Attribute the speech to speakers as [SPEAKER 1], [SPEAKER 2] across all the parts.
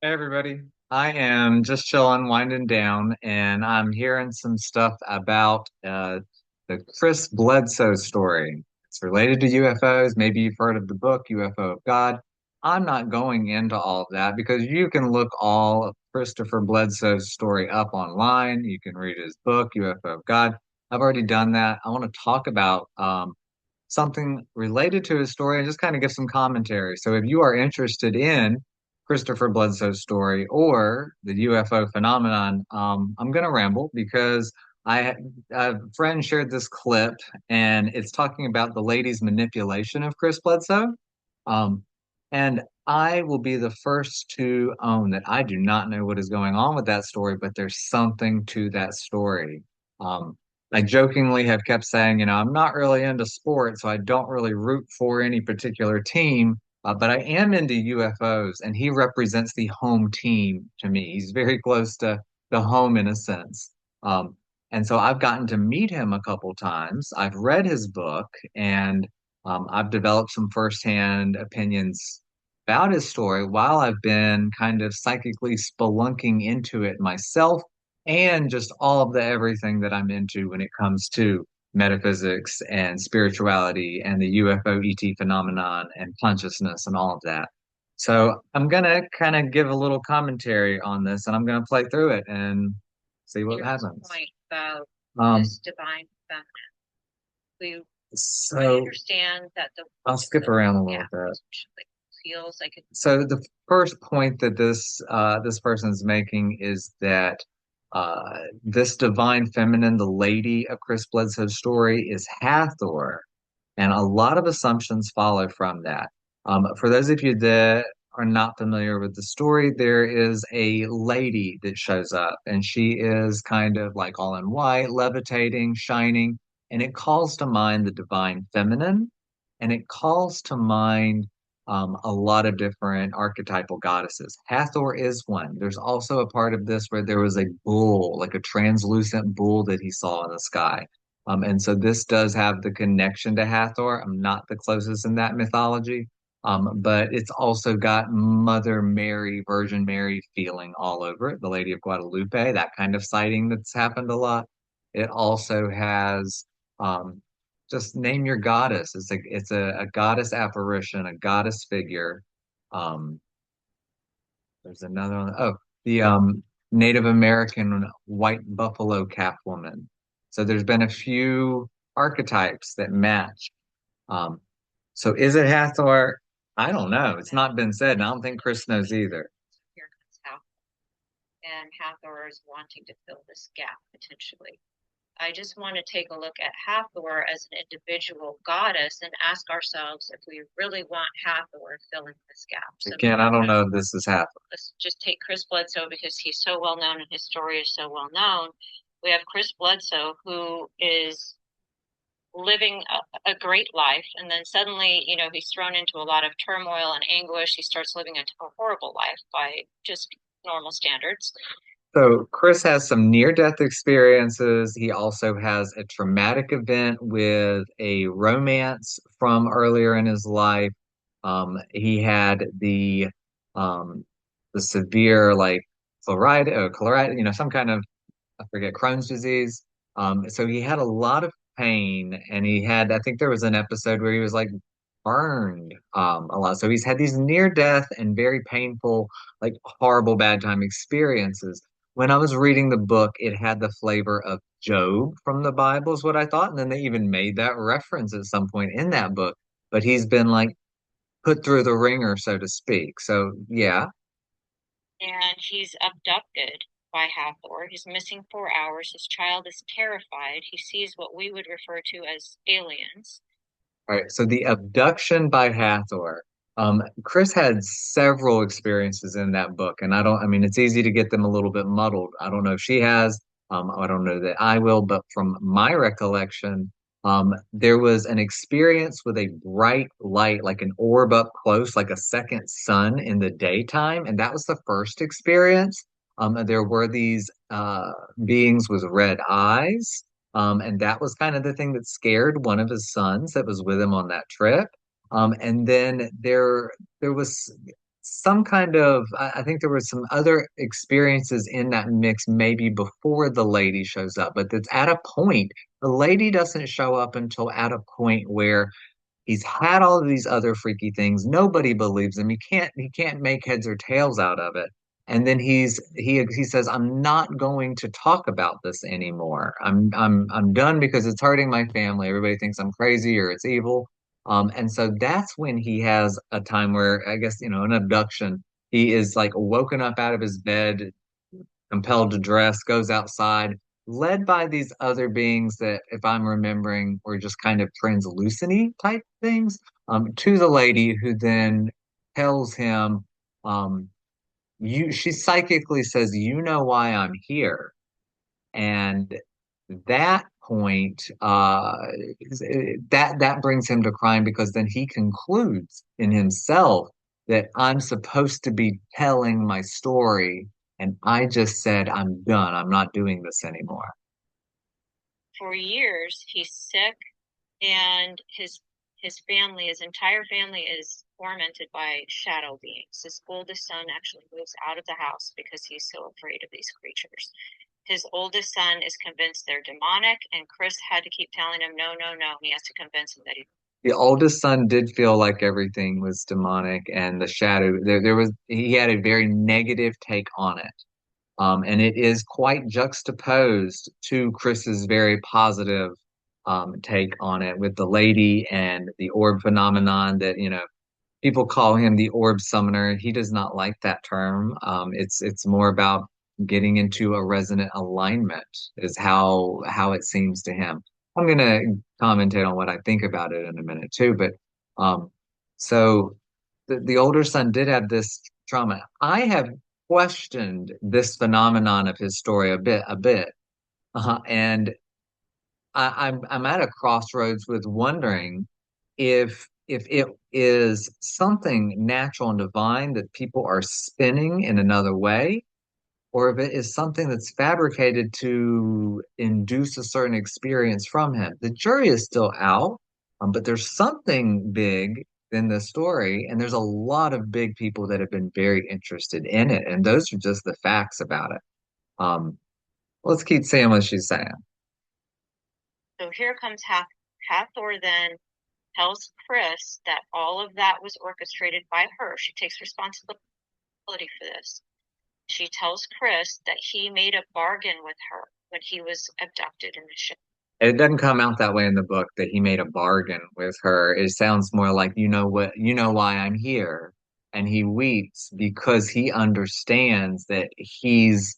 [SPEAKER 1] Hey everybody. I am just chilling, winding down, and I'm hearing some stuff about the Chris Bledsoe story. It's related to UFOs. Maybe you've heard of the book UFO of God. I'm not going into all of that because you can look all of Christopher Bledsoe's story up online. You can read his book, UFO of God. I've already done that. I want to talk about something related to his story and just kind of give some commentary. So if you are interested in Christopher Bledsoe's story or the UFO phenomenon, I'm going to ramble because I a friend shared this clip and it's talking about the lady's manipulation of Chris Bledsoe. Um, and I will be the first to own that I do not know what is going on with that story, but there's something to that story. Um, I jokingly have kept saying, I'm not really into sports, so I don't really root for any particular team, but I am into UFOs, and he represents the home team to me. He's very close to the home in a sense. Um, and so I've gotten to meet him a couple times. I've read his book, and I've developed some firsthand opinions about his story while I've been kind of psychically spelunking into it myself and just all of the everything that I'm into when it comes to metaphysics and spirituality and the UFO ET phenomenon and consciousness and all of that. So I'm gonna kind of give a little commentary on this and I'm gonna play through it and see what
[SPEAKER 2] Your
[SPEAKER 1] happens.
[SPEAKER 2] point about
[SPEAKER 1] Um,
[SPEAKER 2] this divine feminine. We I
[SPEAKER 1] so
[SPEAKER 2] understand that
[SPEAKER 1] I'll skip around a
[SPEAKER 2] yeah,
[SPEAKER 1] little bit.
[SPEAKER 2] it feels like it.
[SPEAKER 1] So the first point that this person's making is that this divine feminine, the lady of Chris Bledsoe's story, is Hathor, and a lot of assumptions follow from that. For those of you that are not familiar with the story, there is a lady that shows up, and she is kind of like all in white, levitating, shining, and it calls to mind the divine feminine, and it calls to mind a lot of different archetypal goddesses. Hathor is one. There's also a part of this where there was a bull, like a translucent bull that he saw in the sky. And so this does have the connection to Hathor. I'm not the closest in that mythology, but it's also got Mother Mary, Virgin Mary feeling all over it. The Lady of Guadalupe, that kind of sighting that's happened a lot. It also has just name your goddess. It's a goddess apparition, a goddess figure. Um, there's another one. Oh, the Native American white buffalo calf woman. So there's been a few archetypes that match. Um, so is it Hathor? I don't know. It's not been said, and I don't think Chris knows either.
[SPEAKER 2] Here comes Hathor, and Hathor is wanting to fill this gap potentially. I just want to take a look at Hathor as an individual goddess and ask ourselves if we really want Hathor filling this gap. So
[SPEAKER 1] Again, I don't know if this is Hathor.
[SPEAKER 2] let's just take Chris Bledsoe because he's so well known and his story is so well known. We have Chris Bledsoe who is living a great life, and then suddenly, he's thrown into a lot of turmoil and anguish. He starts living a horrible life by just normal standards.
[SPEAKER 1] So Chris has some near-death experiences. He also has a traumatic event with a romance from earlier in his life. He had the severe like chloride, some kind of I forget Crohn's disease. So he had a lot of pain, and I think there was an episode where he was like burned a lot. So he's had these near death and very painful, like horrible bad time experiences. When I was reading the book, it had the flavor of Job from the Bible, is what I thought. And then they even made that reference at some point in that book. But he's been like put through the ringer, so to speak. So yeah.
[SPEAKER 2] And he's abducted by Hathor. He's missing 4 hours. His child is terrified. He sees what we would refer to as aliens.
[SPEAKER 1] All right, so the abduction by Hathor. Chris had several experiences in that book, and I mean, it's easy to get them a little bit muddled. I don't know if she has, I don't know that I will, but from my recollection, there was an experience with a bright light, like an orb up close, like a second sun in the daytime, and that was the first experience. There were these beings with red eyes. And that was kind of the thing that scared one of his sons that was with him on that trip. And then there was some kind of, I think there were some other experiences in that mix maybe before the lady shows up, but it's at a point. The lady doesn't show up until at a point where he's had all of these other freaky things. Nobody believes him. He can't make heads or tails out of it. And then he says, "I'm not going to talk about this anymore. I'm done because it's hurting my family. Everybody thinks I'm crazy or it's evil." And so that's when he has a time where I guess, an abduction. He is like woken up out of his bed, compelled to dress, goes outside, led by these other beings that, if I'm remembering, were just kind of translucent type things, to the lady who then tells him, um, she psychically says, "You know why I'm here." And that point, that brings him to crying because then he concludes in himself that I'm supposed to be telling my story, and I just said I'm done. I'm not doing this anymore.
[SPEAKER 2] For years, he's sick, and his family, his entire family, is tormented by shadow beings. His oldest son actually moves out of the house because he's so afraid of these creatures. His oldest son is convinced they're demonic, and Chris had to keep telling him, no, no, no. He has to convince him that he.
[SPEAKER 1] The oldest son did feel like everything was demonic, and the shadow there was he had a very negative take on it. And it is quite juxtaposed to Chris's very positive take on it with the lady and the orb phenomenon that, people call him the orb summoner. He does not like that term. It's more about getting into a resonant alignment is how it seems to him. I'm gonna commentate on what I think about it in a minute too, but um, so the older son did have this trauma. I have questioned this phenomenon of his story a bit, and I'm at a crossroads with wondering if it is something natural and divine that people are spinning in another way, or if it is something that's fabricated to induce a certain experience from him. The jury is still out, but there's something big in the story, and there's a lot of big people that have been very interested in it, and those are just the facts about it. Um, let's keep saying what she's saying.
[SPEAKER 2] So here comes Hathor then tells Chris that all of that was orchestrated by her. She takes responsibility for this. She tells Chris that he made a bargain with her when he was abducted in the ship.
[SPEAKER 1] It doesn't come out that way in the book that he made a bargain with her. It sounds more like, you know why I'm here. And he weeps because he understands that he's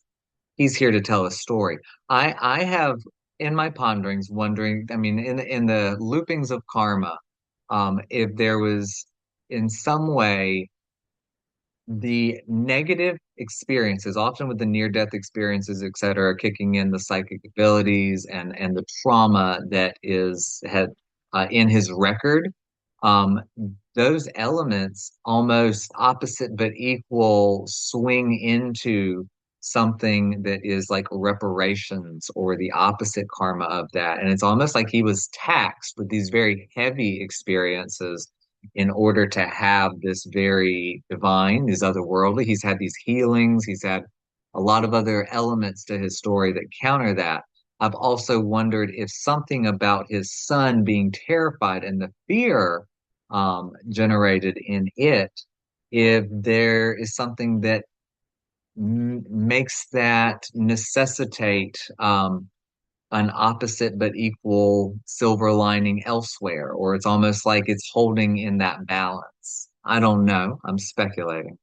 [SPEAKER 1] here to tell a story. I have in my ponderings wondering, I mean, in the loopings of karma, if there was in some way the negative experiences, often with the near-death experiences, et cetera, kicking in the psychic abilities and the trauma that is had in his record, um, those elements almost opposite but equal swing into something that is like reparations or the opposite karma of that. And it's almost like he was taxed with these very heavy experiences in order to have this very divine, these otherworldly. He's had these healings, he's had a lot of other elements to his story that counter that. I've also wondered if something about his son being terrified and the fear generated in it, if there is something that makes that necessitate an opposite but equal silver lining elsewhere, or it's almost like it's holding in that balance. I don't know. I'm speculating.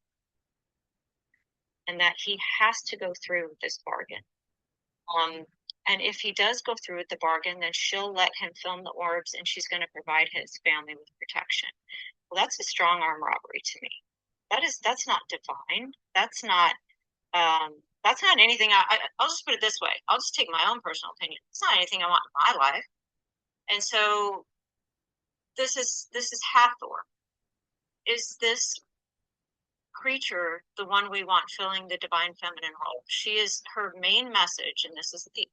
[SPEAKER 2] And that he has to go through with this bargain. Um, and if he does go through with the bargain, then she'll let him film the orbs and she's going to provide his family with protection. Well, that's a strong arm robbery to me. That's not divine. That's not anything. I'll just put it this way. I'll just take my own personal opinion. It's not anything I want in my life. And so this is Hathor. Is this creature the one we want filling the divine feminine role? She is her main message, and this is the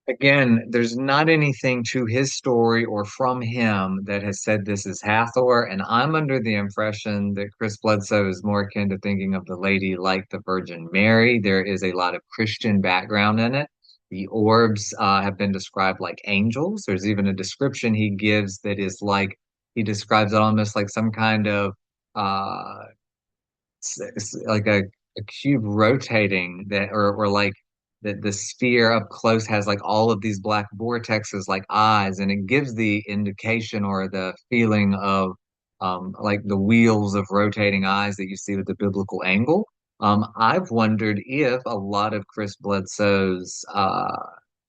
[SPEAKER 1] Again, there's not anything to his story or from him that has said this is Hathor, and I'm under the impression that Chris Bledsoe is more akin to thinking of the lady like the Virgin Mary. There is a lot of Christian background in it. The orbs have been described like angels. There's even a description he gives that is like he describes it almost like some kind of uh, it's like a cube rotating that or like the sphere up close has like all of these black vortexes like eyes, and it gives the indication or the feeling of like the wheels of rotating eyes that you see with the biblical angle. I've wondered if a lot of Chris Bledsoe's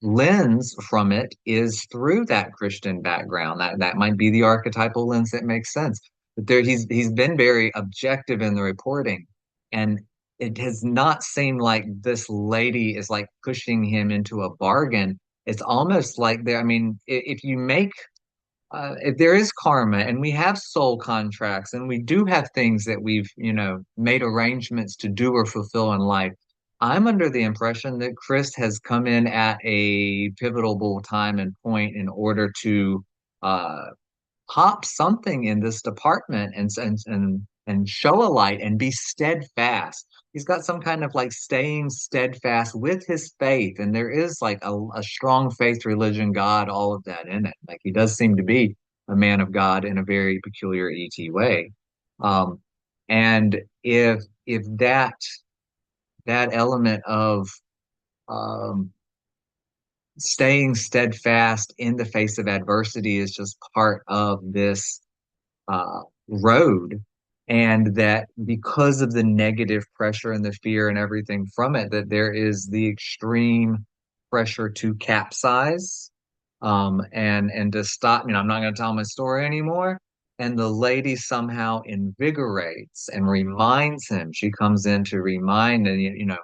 [SPEAKER 1] lens from it is through that Christian background. That might be the archetypal lens that makes sense. But there he's been very objective in the reporting, and it has not seemed like this lady is like pushing him into a bargain. It's almost like there, I mean, if you make if there is karma and we have soul contracts and we do have things that we've, made arrangements to do or fulfill in life, I'm under the impression that Chris has come in at a pivotal time and point in order to uh, pop something in this department and show a light and be steadfast. He's got some kind of like staying steadfast with his faith, and there is like a strong faith, religion, God, all of that in it. Like he does seem to be a man of God in a very peculiar ET way. Um, and if that element of um, staying steadfast in the face of adversity is just part of this road, and that because of the negative pressure and the fear and everything from it, that there is the extreme pressure to capsize, and to stop. I'm not going to tell my story anymore. And the lady somehow invigorates and reminds him. She comes in to remind, and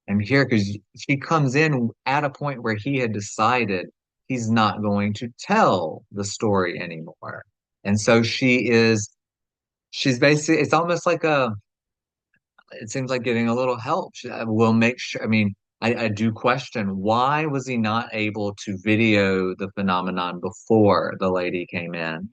[SPEAKER 1] I'm here because she comes in at a point where he had decided he's not going to tell the story anymore. And so she's basically, it's almost like it seems like getting a little help. We'll make sure, I do question why was he not able to video the phenomenon before the lady came in?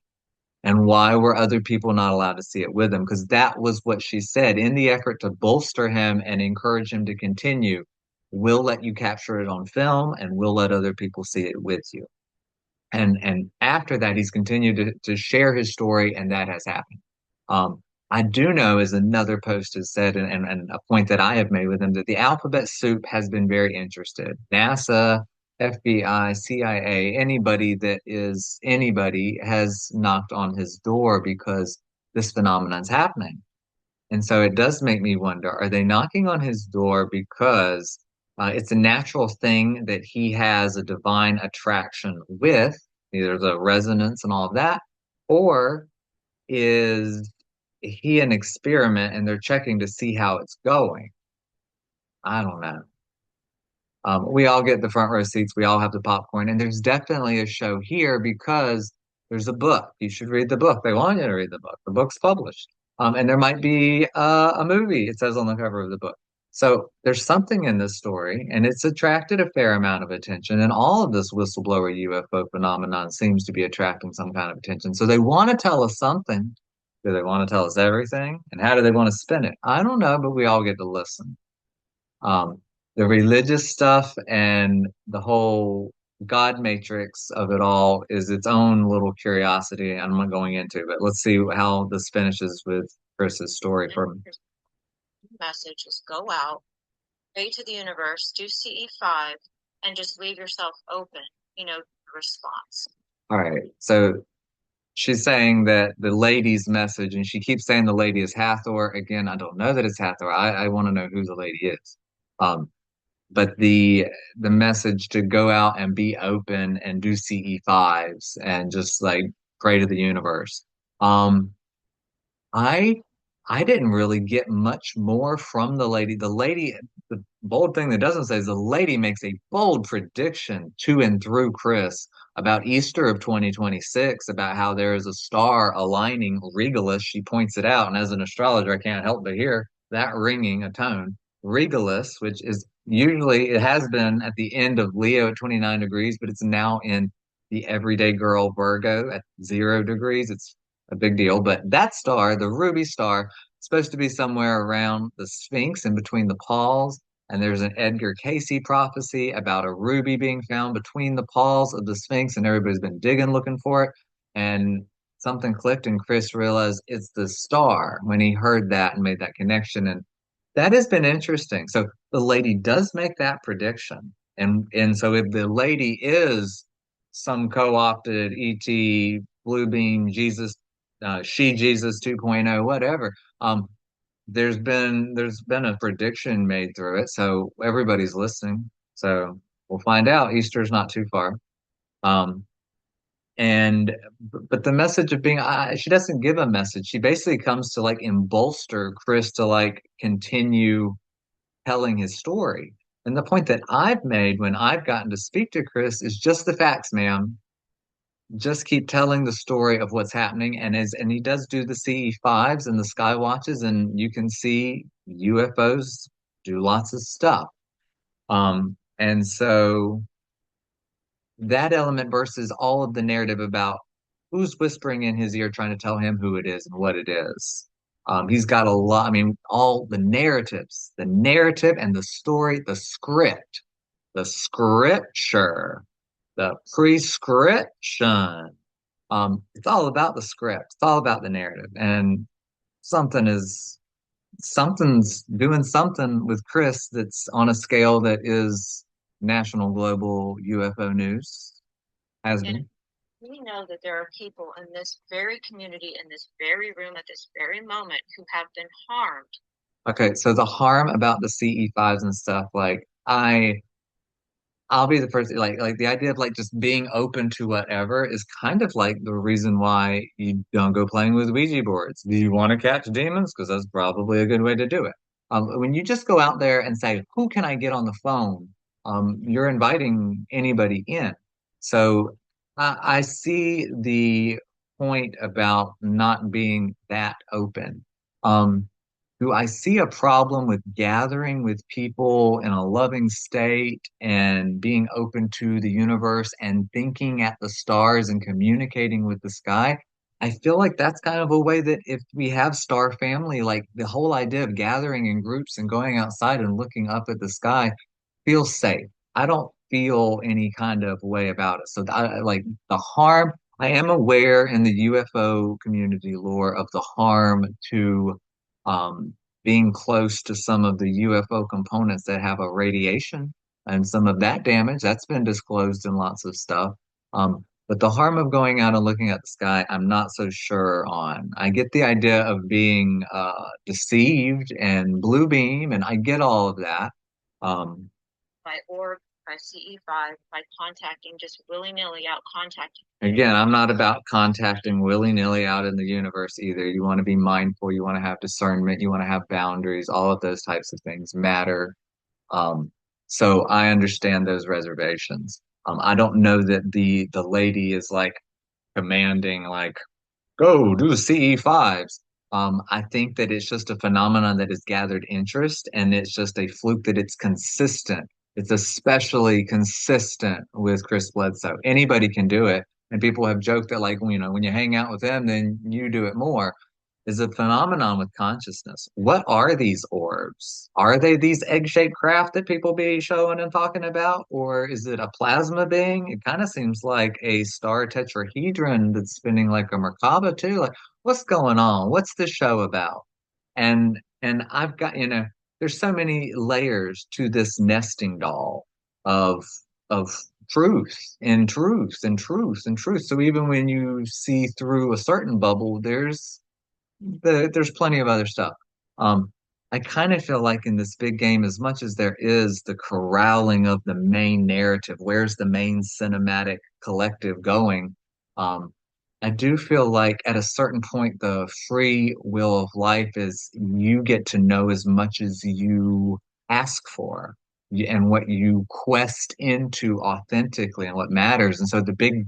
[SPEAKER 1] And why were other people not allowed to see it with him? Because that was what she said in the effort to bolster him and encourage him to continue. We'll let you capture it on film and we'll let other people see it with you. And after that, he's continued to share his story, and that has happened. Um, I do know, as another post has said, and a point that I have made with him, that the alphabet soup has been very interested. NASA, FBI, CIA, anybody that is anybody has knocked on his door because this phenomenon is happening. And so it does make me wonder, are they knocking on his door because it's a natural thing that he has a divine attraction with, either the resonance and all of that, or is he an experiment and they're checking to see how it's going? I don't know. We all get the front row seats. We all have the popcorn. And there's definitely a show here because there's a book. You should read the book. They want you to read the book. The book's published. And there might be a movie, it says on the cover of the book. So there's something in this story, and it's attracted a fair amount of attention. And all of this whistleblower UFO phenomenon seems to be attracting some kind of attention. So they want to tell us something. Do they want to tell us everything? And how do they want to spin it? I don't know, but we all get to listen. Um, the religious stuff and the whole God matrix of it all is its own little curiosity I'm not going into, but let's see how this finishes with Chris's story for me.
[SPEAKER 2] Message is go out, pray to the universe, do CE5, and just leave yourself open, response.
[SPEAKER 1] All right. So she's saying that the lady's message, and she keeps saying the lady is Hathor. Again, I don't know that it's Hathor. I want to know who the lady is. Um, but the message to go out and be open and do CE5s and just like pray to the universe. I I didn't really get much more from the lady. The bold thing that doesn't say is the lady makes a bold prediction to and through Chris about Easter of 2026, about how there is a star aligning Regalis. She points it out, and as an astrologer, I can't help but hear that ringing a tone. Regalis, which is usually it has been at the end of Leo at 29 degrees, but it's now in the everyday girl Virgo at 0 degrees. It's a big deal. But that star, the ruby star, is supposed to be somewhere around the Sphinx in between the Pauls. And there's an Edgar Casey prophecy about a ruby being found between the Pauls of the Sphinx, and everybody's been digging looking for it. And something clicked, and Chris realized it's the star when he heard that and made that connection. And that has been interesting. So the lady does make that prediction. And so if the lady is some co-opted ET, Blue Beam, Jesus, she Jesus 2.0, whatever, there's been a prediction made through it. So everybody's listening. So we'll find out. Easter's not too far. Um, and but the message of being she doesn't give a message. She basically comes to like embolster Chris to like continue telling his story. And the point that I've made when I've gotten to speak to Chris is just the facts, ma'am. Just keep telling the story of what's happening. And he does do the CE5s and the sky watches, and you can see UFOs do lots of stuff. And so that element versus all of the narrative about who's whispering in his ear trying to tell him who it is and what it is. He's got a lot, I mean, all the narratives, the narrative and the story, the script, the scripture, the prescription. It's all about the script. It's all about the narrative. And something is something's doing something with Chris that's on a scale that is national global UFO news has
[SPEAKER 2] And
[SPEAKER 1] been.
[SPEAKER 2] we know that there are people in this very community, in this very room, at this very moment, who have been harmed.
[SPEAKER 1] Okay, so the harm about the CE5s and stuff, like I'll be the first like the idea of like just being open to whatever is kind of like the reason why you don't go playing with Ouija boards. Do you want to catch demons? Because that's probably a good way to do it. When you just go out there and say, "Who can I get on the phone?" You're inviting anybody in. So I see the point about not being that open. Um, do I see a problem with gathering with people in a loving state and being open to the universe and thinking at the stars and communicating with the sky? I feel like that's kind of a way that if we have star family, like the whole idea of gathering in groups and going outside and looking up at the sky feels safe. I don't feel any kind of way about it. So like the harm, I am aware in the UFO community lore of the harm to um, being close to some of the UFO components that have a radiation and some of that damage that's been disclosed in lots of stuff. But the harm of going out and looking at the sky, I'm not so sure on. I get the idea of being deceived and blue beam, and I get all of that. Um,
[SPEAKER 2] By orb, by CE5, by contacting, just willy-nilly out contacting.
[SPEAKER 1] Again, I'm not about contacting willy-nilly out in the universe either. You want to be mindful, you want to have discernment, you want to have boundaries, all of those types of things matter. Um, so I understand those reservations. I don't know that the lady is like commanding like go do CE5s. I think that it's just a phenomenon that has gathered interest, and it's just a fluke that it's consistent. It's especially consistent with Chris Bledsoe. Anybody can do it, and people have joked that like when you hang out with him, then you do it more. Is a phenomenon with consciousness. What are these orbs? Are they these egg-shaped craft that people be showing and talking about, or is it a plasma being? It kind of seems like a star tetrahedron that's spinning like a Merkaba too. Like, what's going on? What's the show about? And I've got, there's so many layers to this nesting doll of of truth and truth and truth and truth. So even when you see through a certain bubble, there's plenty of other stuff. Um, I kind of feel like in this big game, as much as there is the corralling of the main narrative, where's the main cinematic collective going? Um, I do feel like at a certain point, the free will of life is you get to know as much as you ask for and what you quest into authentically and what matters. And so the big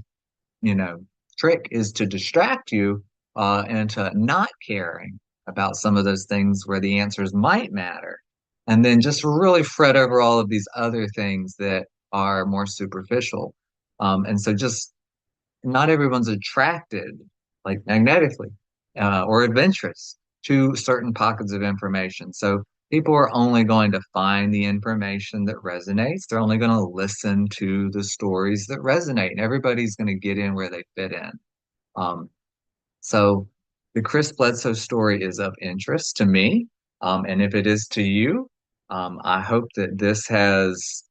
[SPEAKER 1] you know, trick is to distract you and to not caring about some of those things where the answers might matter. and then just really fret over all of these other things that are more superficial. And so just not everyone's attracted, like magnetically, or adventurous to certain pockets of information. So people are only going to find the information that resonates. They're only going to listen to the stories that resonate, and everybody's going to get in where they fit in. Um, so the Chris Bledsoe story is of interest to me. And if it is to you, I hope that this has,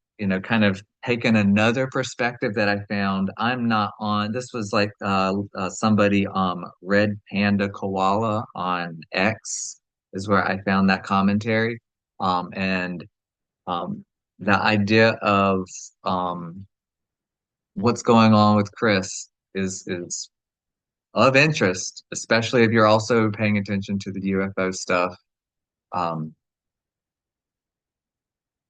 [SPEAKER 1] kind of taken another perspective that I found. I'm not on, this was like somebody, Red Panda Koala on X is where I found that commentary. And um, the idea of what's going on with Chris is of interest, especially if you're also paying attention to the UFO stuff. Um,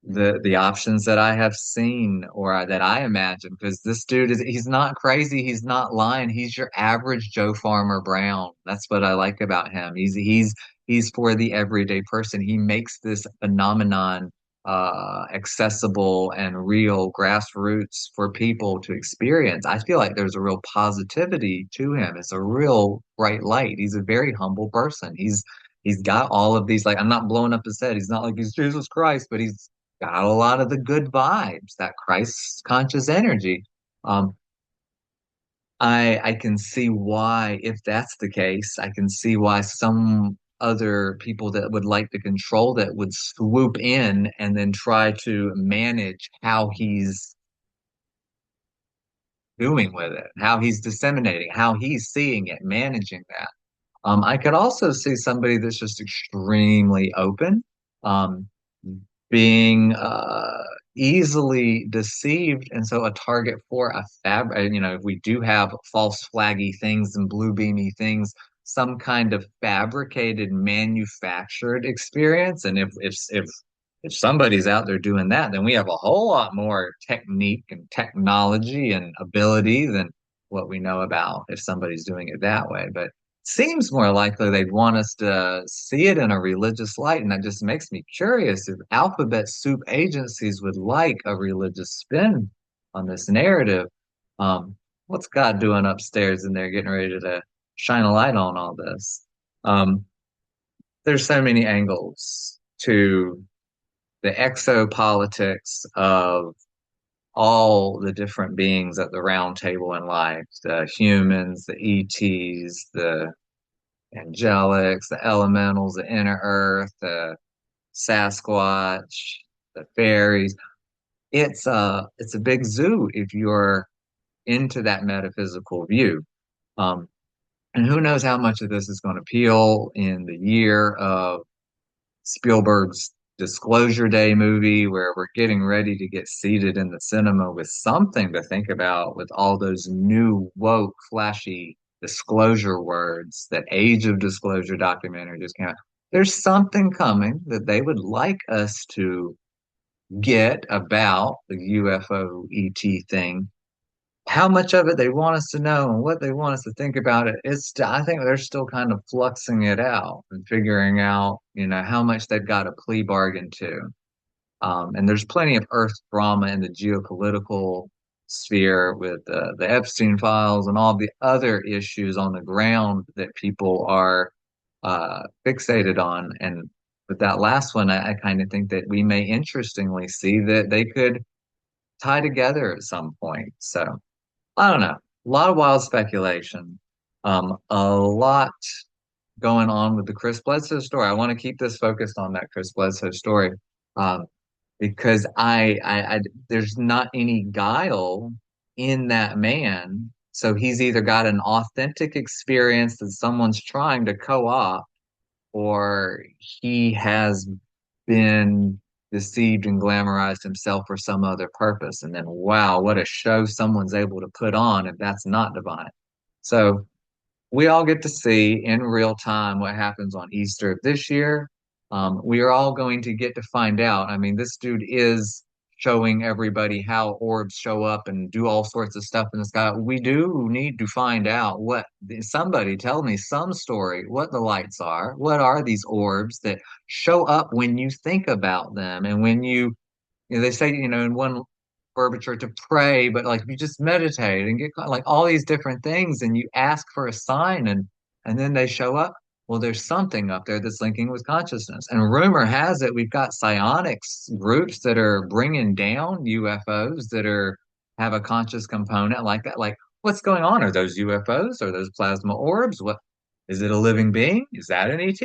[SPEAKER 1] the options that I have seen or that I imagine, because this dude he's not crazy, he's not lying, he's your average Joe Farmer Brown. That's what I like about him. He's for the everyday person. He makes this phenomenon accessible and real, grassroots for people to experience. I feel like there's a real positivity to him. It's a real bright light. He's a very humble person. He's got all of these, like, I'm not blowing up his head. He's not like he's Jesus Christ, but he's got a lot of the good vibes, that Christ conscious energy. Um, I can see why, if that's the case, I can see why some other people that would like to control that would swoop in and then try to manage how he's doing with it, how he's disseminating, how he's seeing it, managing that. I could also see somebody that's just extremely open, um, being easily deceived, and so a target for a if we do have false flaggy things and blue beamy things, some kind of fabricated, manufactured experience. And if somebody's out there doing that, then we have a whole lot more technique and technology and ability than what we know about if somebody's doing it that way. But seems more likely they'd want us to see it in a religious light. And that just makes me curious if alphabet soup agencies would like a religious spin on this narrative. Um, what's God doing upstairs in there getting ready to shine a light on all this? Um, there's so many angles to the exopolitics of all the different beings at the round table in life, the humans, the ETs, the angelics, the elementals, the inner earth, the Sasquatch, the fairies. It's a big zoo if you're into that metaphysical view. Um, and who knows how much of this is going to peel in the year of Spielberg's Disclosure Day movie, where we're getting ready to get seated in the cinema with something to think about with all those new woke, flashy disclosure words. That Age of Disclosure documentary just came out. There's something coming that they would like us to get about the UFO ET thing. How much of it they want us to know and what they want us to think about it, I think they're still kind of fluxing it out and figuring out, how much they've got a plea bargain to. And there's plenty of Earth drama in the geopolitical sphere with the Epstein files and all the other issues on the ground that people are fixated on. And with that last one, I kind of think that we may interestingly see that they could tie together at some point. So I don't know. A lot of wild speculation. A lot going on with the Chris Bledsoe story. I want to keep this focused on that Chris Bledsoe story, um, because there's not any guile in that man. So he's either got an authentic experience that someone's trying to co-opt, or he has been deceived and glamorized himself for some other purpose. And then, wow, what a show someone's able to put on if that's not divine. So we all get to see in real time what happens on Easter of this year. We are all going to get to find out. I mean, this dude is showing everybody how orbs show up and do all sorts of stuff in the sky. We do need to find out somebody tell me some story, what the lights are. What are these orbs that show up when you think about them and when they say, in one verbiage to pray, but like you just meditate and get like all these different things and you ask for a sign and then they show up. Well, there's something up there that's linking with consciousness. And rumor has it we've got psionics groups that are bringing down UFOs that have a conscious component like that. Like, what's going on? Are those UFOs? Are those plasma orbs? What is it? A living being? Is that an ET?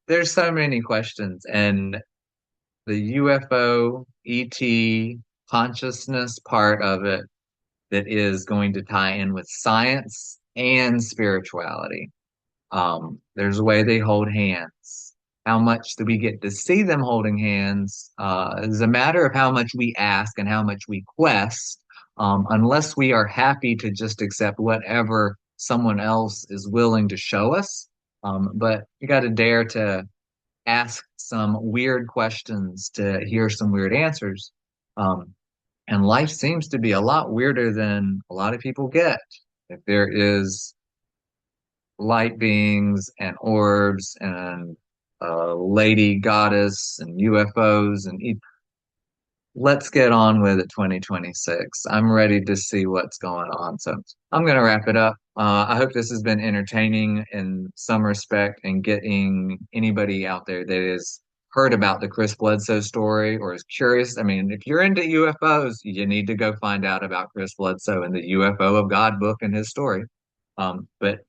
[SPEAKER 1] There's so many questions, and the UFO, ET, consciousness part of it that is going to tie in with science and spirituality. There's a way they hold hands. How much do we get to see them holding hands is a matter of how much we ask and how much we quest, unless we are happy to just accept whatever someone else is willing to show us. But you got to dare to ask some weird questions to hear some weird answers. Um, and life seems to be a lot weirder than a lot of people get. If there is light beings and orbs and lady goddess and UFOs and let's get on with it 2026. I'm ready to see what's going on. So I'm going to wrap it up. I hope this has been entertaining in some respect and getting anybody out there that has heard about the Chris Bledsoe story or is curious. I mean, if you're into UFOs, you need to go find out about Chris Bledsoe and the UFO of God book and his story. But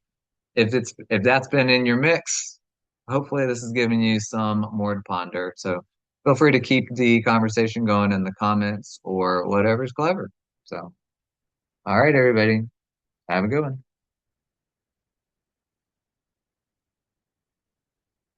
[SPEAKER 1] if that's been in your mix, hopefully this is giving you some more to ponder. So feel free to keep the conversation going in the comments or whatever's clever. So, all right, everybody, have a good one.